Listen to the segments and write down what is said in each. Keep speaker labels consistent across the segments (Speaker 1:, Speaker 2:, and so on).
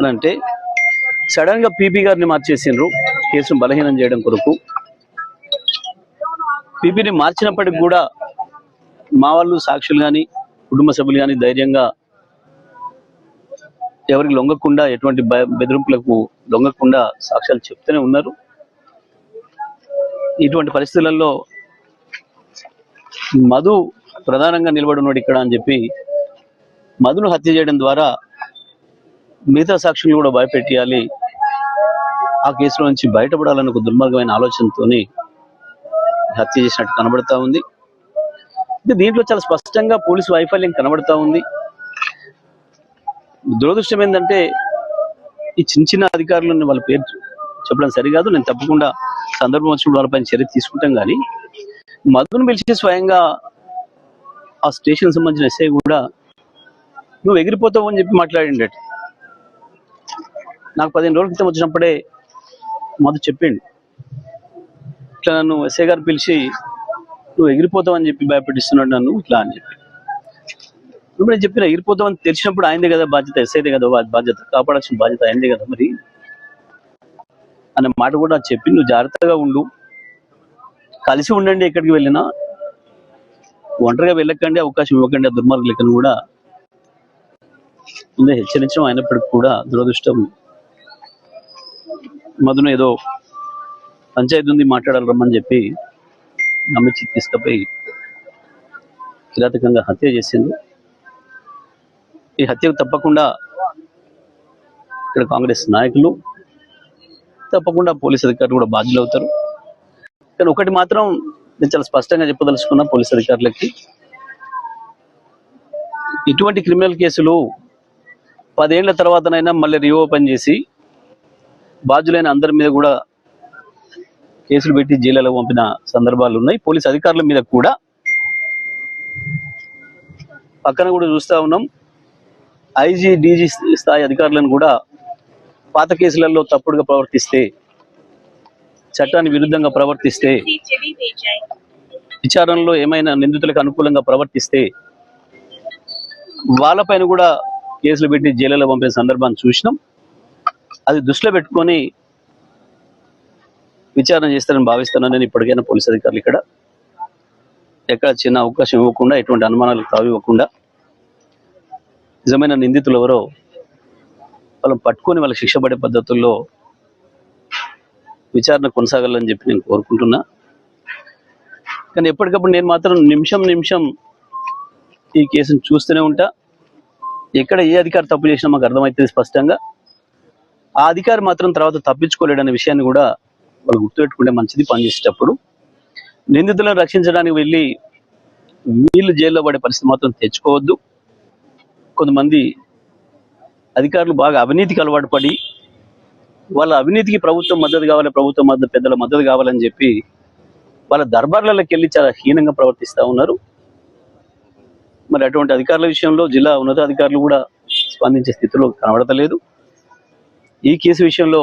Speaker 1: అని అంటే సడన్ గా పీపీ గారిని మార్చేసిండ్రు కేసును బలహీనం చేయడం కొరకు. పీపీని మార్చినప్పటికి కూడా మా వాళ్ళు సాక్షులు కానీ కుటుంబ సభ్యులు కానీ ధైర్యంగా ఎవరికి లొంగకుండా ఎటువంటి బెదిరింపులకు లొంగకుండా సాక్ష్యాలు చెప్తూనే ఉన్నారు. ఇటువంటి పరిస్థితులలో మధు ప్రధానంగా నిలబడి ఉన్నాడు ఇక్కడ అని చెప్పి మధును హత్య చేయడం ద్వారా మిగతా సాక్షులు కూడా భయపెట్టియాలి, ఆ కేసులో నుంచి బయటపడాలన్న ఒక దుర్మార్గమైన ఆలోచనతో హత్య చేసినట్టు కనబడతా ఉంది. దీంట్లో చాలా స్పష్టంగా పోలీసు వైఫల్యం కనబడతా ఉంది. దురదృష్టం ఏంటంటే ఈ చిన్న చిన్న అధికారులను వాళ్ళ పేరు చెప్పడం సరికాదు. నేను తప్పకుండా సందర్భం వచ్చినప్పుడు వాళ్ళపైన చర్య తీసుకుంటాం. కానీ మధును పిలిచి స్వయంగా ఆ స్టేషన్ సంబంధించిన ఎస్ఐ కూడా నువ్వు ఎగిరిపోతావు అని చెప్పి మాట్లాడిండట. నాకు 15 రోజుల క్రితం వచ్చినప్పుడే మధు చెప్పిండు, ఇట్లా నన్ను ఎస్ఐ గారు పిలిచి నువ్వు ఎగిరిపోతావు అని చెప్పి భయపెట్టిస్తున్నాడు నన్ను ఇట్లా అని చెప్పి. ఇప్పుడు నేను చెప్పిన ఎగిరిపోతావు అని తెలిసినప్పుడు ఆయనదే కదా బాధ్యత, ఎస్ఐదే కదా బాధ్యత, కాపాడాల్సిన బాధ్యత ఆయనదే కదా మరి అనే మాట కూడా చెప్పి నువ్వు జాగ్రత్తగా ఉండు, కలిసి ఉండండి, ఎక్కడికి వెళ్ళినా ఒంటరిగా వెళ్ళకండి, అవకాశం ఇవ్వకండి ఆ దుర్మార్గులకని కూడా ముందే హెచ్చరించడం. అయినప్పటికీ కూడా దురదృష్టం మధును ఏదో పంచాయతీ ఉంది మాట్లాడాలి రమ్మని చెప్పి నమ్మించి తీసుకుపోయి కిరాతకంగా హత్య చేసింది. ఈ హత్యకు తప్పకుండా ఇక్కడ కాంగ్రెస్ నాయకులు తప్పకుండా పోలీసు అధికారులు కూడా బాధ్యులు అవుతారు. కానీ ఒకటి మాత్రం నేను చాలా స్పష్టంగా చెప్పదలుచుకున్నా పోలీసు అధికారులకి, ఇటువంటి క్రిమినల్ కేసులు 10 ఏళ్ల తర్వాతనైనా మళ్ళీ రీఓపెన్ చేసి బాధ్యులైన అందరి మీద కూడా కేసులు పెట్టి జైలులో పంపిన సందర్భాలు ఉన్నాయి. పోలీసు అధికారుల మీద కూడా పక్కన కూడా చూస్తా ఉన్నాం. ఐజీ డీజీ స్థాయి అధికారులను కూడా పాత కేసులలో తప్పుడుగా ప్రవర్తిస్తే, చట్టాన్ని విరుద్ధంగా ప్రవర్తిస్తే, విచారణలో ఏమైనా నిందితులకు అనుకూలంగా ప్రవర్తిస్తే వాళ్ళపైన కూడా కేసులు పెట్టి జైలులో పంపిన సందర్భాన్ని చూసినాం. అది దృష్టిలో పెట్టుకొని విచారణ చేస్తారని భావిస్తానని నేను ఇప్పటికైనా పోలీసు అధికారులు ఇక్కడ ఎక్కడ చిన్న అవకాశం ఇవ్వకుండా, ఎటువంటి అనుమానాలకు తావివ్వకుండా నిజమైన నిందితులు ఎవరో వాళ్ళని పట్టుకొని వాళ్ళకి శిక్ష పడే పద్ధతుల్లో విచారణ కొనసాగాలని చెప్పి నేను కోరుకుంటున్నా. కానీ ఎప్పటికప్పుడు నేను మాత్రం నిమిషం ఈ కేసును చూస్తూనే ఉంటా. ఎక్కడ ఏ అధికారి తప్పు చేసినా మాకు అర్థమవుతుంది స్పష్టంగా. ఆ అధికారి మాత్రం తర్వాత తప్పించుకోలేడనే విషయాన్ని కూడా వాళ్ళు గుర్తుపెట్టుకుంటే మంచిది. పనిచేసేటప్పుడు నిందితులను రక్షించడానికి వెళ్ళి వీళ్ళు జైల్లో పడే పరిస్థితి మాత్రం తెచ్చుకోవద్దు. కొంతమంది అధికారులు బాగా అవినీతికి అలవాటు పడి వాళ్ళ అవినీతికి ప్రభుత్వం మద్దతు కావాలి, ప్రభుత్వం పెద్దల మద్దతు కావాలని చెప్పి వాళ్ళ దర్బార్లలోకి వెళ్ళి చాలా హీనంగా ప్రవర్తిస్తూ ఉన్నారు. మరి అటువంటి అధికారుల విషయంలో జిల్లా ఉన్నతాధికారులు కూడా స్పందించే స్థితిలో కనబడతలేదు. ఈ కేసు విషయంలో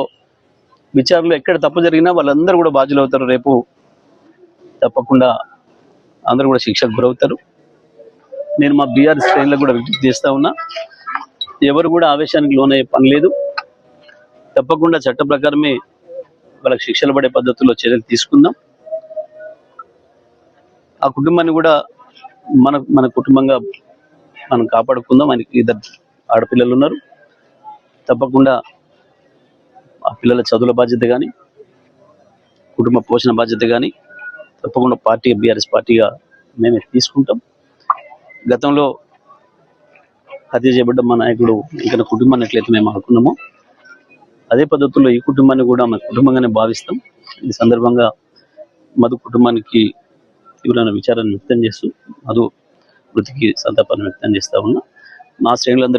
Speaker 1: విచారణలో ఎక్కడ తప్పు జరిగినా వాళ్ళందరూ కూడా బాధ్యులు అవుతారు. రేపు తప్పకుండా అందరూ కూడా శిక్షకు గురవుతారు. నేను మా బీఆర్ శ్రేణులకు కూడా విజ్ఞప్తి చేస్తా ఉన్నా, ఎవరు కూడా ఆవేశానికి లోనయ్యే పని లేదు. తప్పకుండా చట్ట ప్రకారమే వాళ్ళకి శిక్షలు పడే పద్ధతుల్లో చర్యలు తీసుకుందాం. ఆ కుటుంబాన్ని కూడా మన కుటుంబంగా మనం కాపాడుకుందాం. ఆయనకి 2 ఆడపిల్లలు ఉన్నారు. తప్పకుండా ఆ పిల్లల చదువుల బాధ్యత కానీ, కుటుంబ పోషణ బాధ్యత కానీ తప్పకుండా పార్టీ బీఆర్ఎస్ పార్టీగా మేమే తీసుకుంటాం. గతంలో హత్య చేయబడ్డ మా నాయకుడు ఇంకా కుటుంబాన్ని ఎట్లయితే మేము అనుకున్నామో అదే పద్ధతుల్లో ఈ కుటుంబాన్ని కూడా మా కుటుంబంగానే భావిస్తాం. ఈ సందర్భంగా మధు కుటుంబానికి తీవ్రమైన విచారాన్ని వ్యక్తం చేస్తూ మధు మృతికి సంతాపాన్ని వ్యక్తం చేస్తా ఉన్నా. మా శ్రేణులందరూ